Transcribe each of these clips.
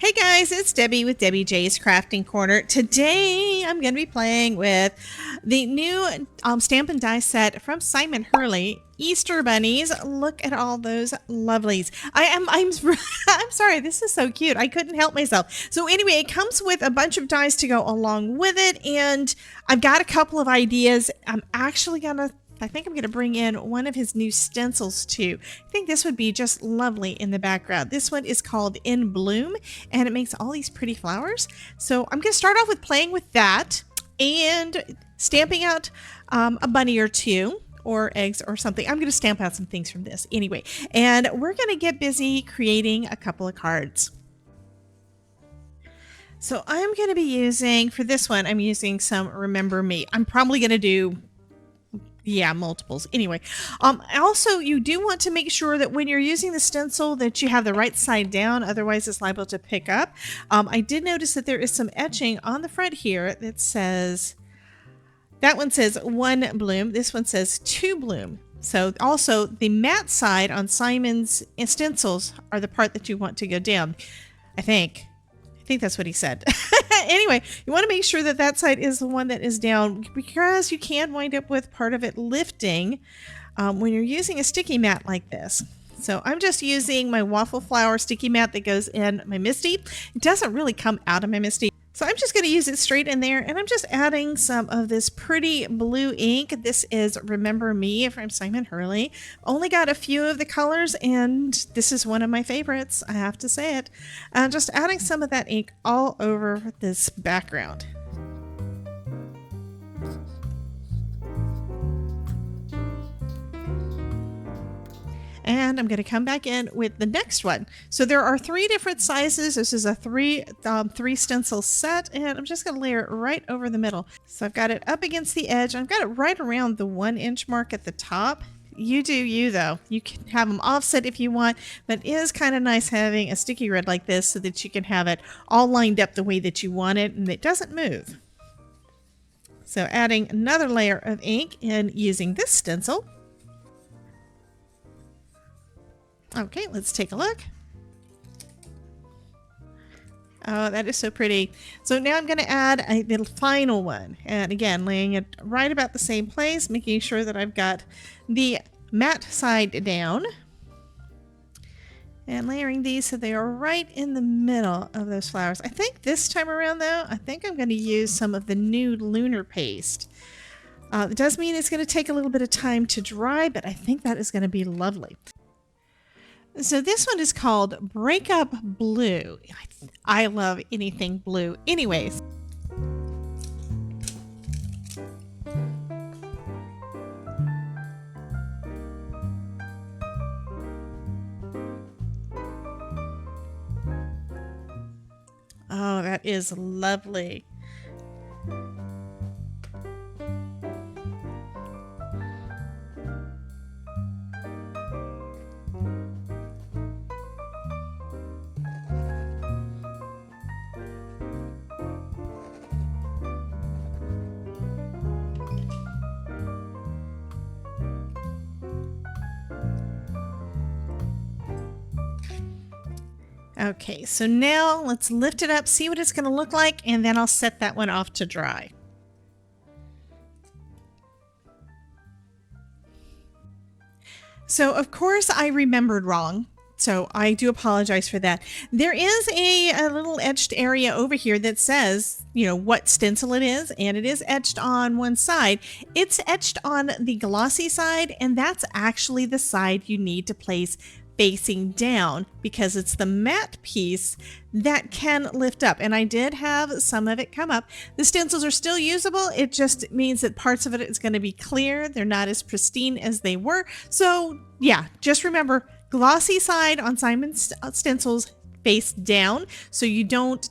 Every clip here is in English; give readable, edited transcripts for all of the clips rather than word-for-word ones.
Hey guys, it's Debbie with Debbie J's Crafting Corner. Today I'm going to be playing with the new stamp and die set from Simon Hurley, Easter Bunnies. Look at all those lovelies. I'm sorry, this is so cute. I couldn't help myself. So anyway, it comes with a bunch of dies to go along with it, and I've got a couple of ideas. I think I'm going to bring in one of his new stencils too. I think this would be just lovely in the background. This one is called In Bloom, and it makes all these pretty flowers. So I'm going to start off with playing with that and stamping out a bunny or two or eggs or something. I'm going to stamp out some things from this anyway. And we're going to get busy creating a couple of cards. So I'm going to be using, for this one, I'm using some Remember Me. I'm probably going to do multiples. Anyway, also you do want to make sure that when you're using the stencil that you have the right side down, otherwise it's liable to pick up. I did notice that there is some etching on the front here that says, that one says 1 bloom, this one says 2 bloom. So also the matte side on Simon's stencils are the part that you want to go down. I think that's what he said. Anyway, you want to make sure that that side is the one that is down, because you can wind up with part of it lifting when you're using a sticky mat like this. So I'm just using my waffle flower sticky mat that goes in my Misty. It doesn't really come out of my Misty. So I'm just going to use it straight in there, and I'm just adding some of this pretty blue ink. This is Remember Me from Simon Hurley. Only got a few of the colors, and this is one of my favorites, I have to say it. Just adding some of that ink all over this background. And I'm going to come back in with the next one. So there are 3 different sizes. This is a three stencil set, and I'm just going to layer it right over the middle. So I've got it up against the edge. I've got it right around the 1-inch mark at the top. You do you, though. You can have them offset if you want, but it is kind of nice having a sticky red like this so that you can have it all lined up the way that you want it, and it doesn't move. So adding another layer of ink and using this stencil. Okay, let's take a look. Oh, that is so pretty. So now I'm going to add a little final one. And again, laying it right about the same place, making sure that I've got the matte side down. And layering these so they are right in the middle of those flowers. I think this time around, though, I think I'm going to use some of the new lunar paste. It does mean it's going to take a little bit of time to dry, but I think that is going to be lovely. So this one is called Breakup Blue. I love anything blue. Anyways. Oh, that is lovely. Okay, so now let's lift it up, see what it's going to look like, and then I'll set that one off to dry. So, of course, I remembered wrong. So I do apologize for that. There is a little etched area over here that says, you know, what stencil it is, and it is etched on one side. It's etched on the glossy side, and that's actually the side you need to place facing down, because it's the matte piece that can lift up, and I did have some of it come up. The stencils are still usable. It just means that parts of it is going to be clear. They're not as pristine as they were. So yeah, just remember, glossy side on Simon's stencils face down, so you don't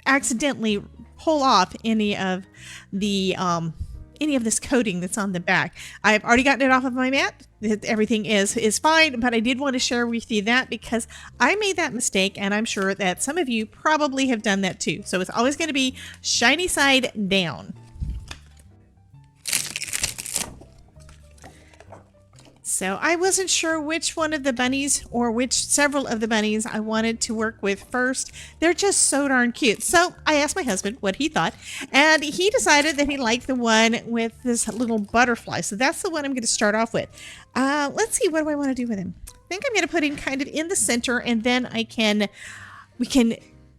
accidentally pull off any of this coating that's on the back. I've already gotten it off of my mat. Everything is fine, but I did want to share with you that because I made that mistake, and I'm sure that some of you probably have done that too. So it's always going to be shiny side down. So I wasn't sure which one of the bunnies or which several of the bunnies I wanted to work with first. They're just so darn cute. So I asked my husband what he thought, and he decided that he liked the one with this little butterfly. So that's the one I'm going to start off with. Let's see, what do I want to do with him? I think I'm going to put him kind of in the center, and then we can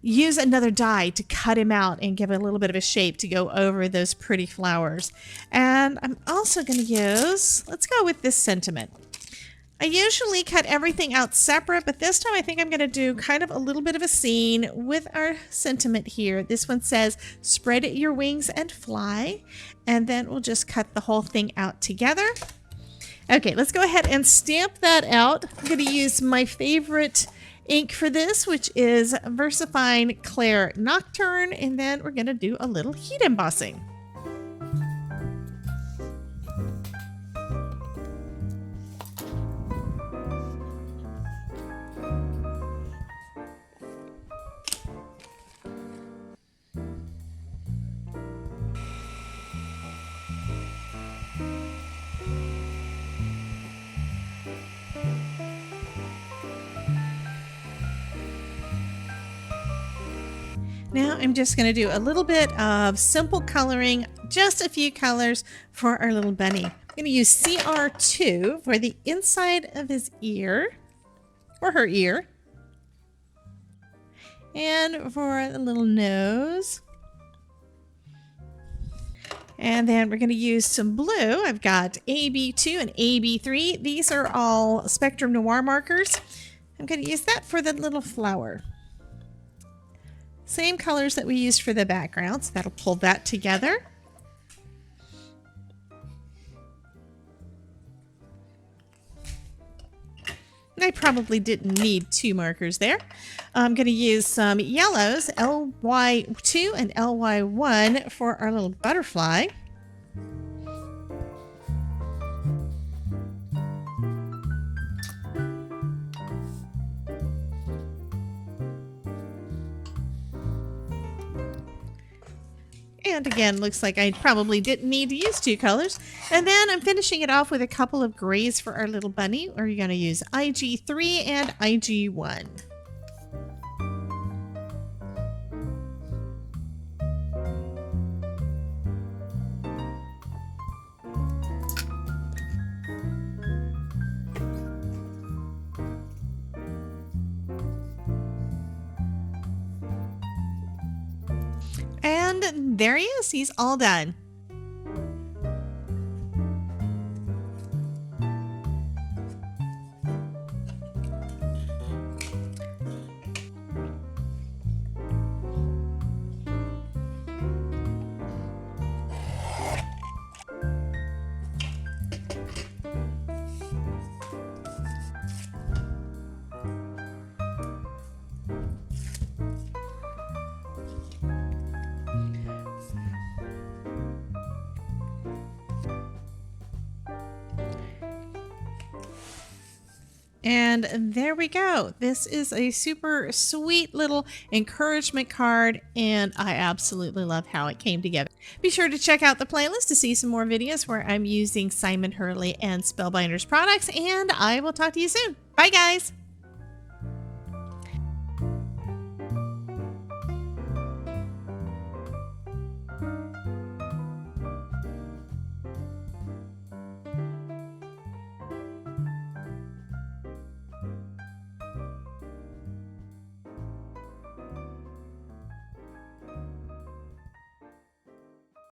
use another die to cut him out and give a little bit of a shape to go over those pretty flowers. And I'm also going to use, let's go with this sentiment. I usually cut everything out separate, but this time I think I'm going to do kind of a little bit of a scene with our sentiment here. This one says, spread your wings and fly. And then we'll just cut the whole thing out together. Okay, let's go ahead and stamp that out. I'm going to use my favorite ink for this, which is VersaFine Clair Nocturne, and then we're going to do a little heat embossing. Now I'm just going to do a little bit of simple coloring, just a few colors for our little bunny. I'm going to use CR2 for the inside of his ear, or her ear, and for the little nose. And then we're going to use some blue. I've got AB2 and AB3. These are all Spectrum Noir markers. I'm going to use that for the little flower. Same colors that we used for the background, so that'll pull that together. I probably didn't need 2 markers there. I'm going to use some yellows, LY2 and LY1 for our little butterfly. And again, looks like I probably didn't need to use 2 colors. And then I'm finishing it off with a couple of grays for our little bunny. We're going to use IG3 and IG1. And there he is. He's all done. And there we go. This is a super sweet little encouragement card, and I absolutely love how it came together. Be sure to check out the playlist to see some more videos where I'm using Simon Hurley and Spellbinders products, and I will talk to you soon. Bye, guys.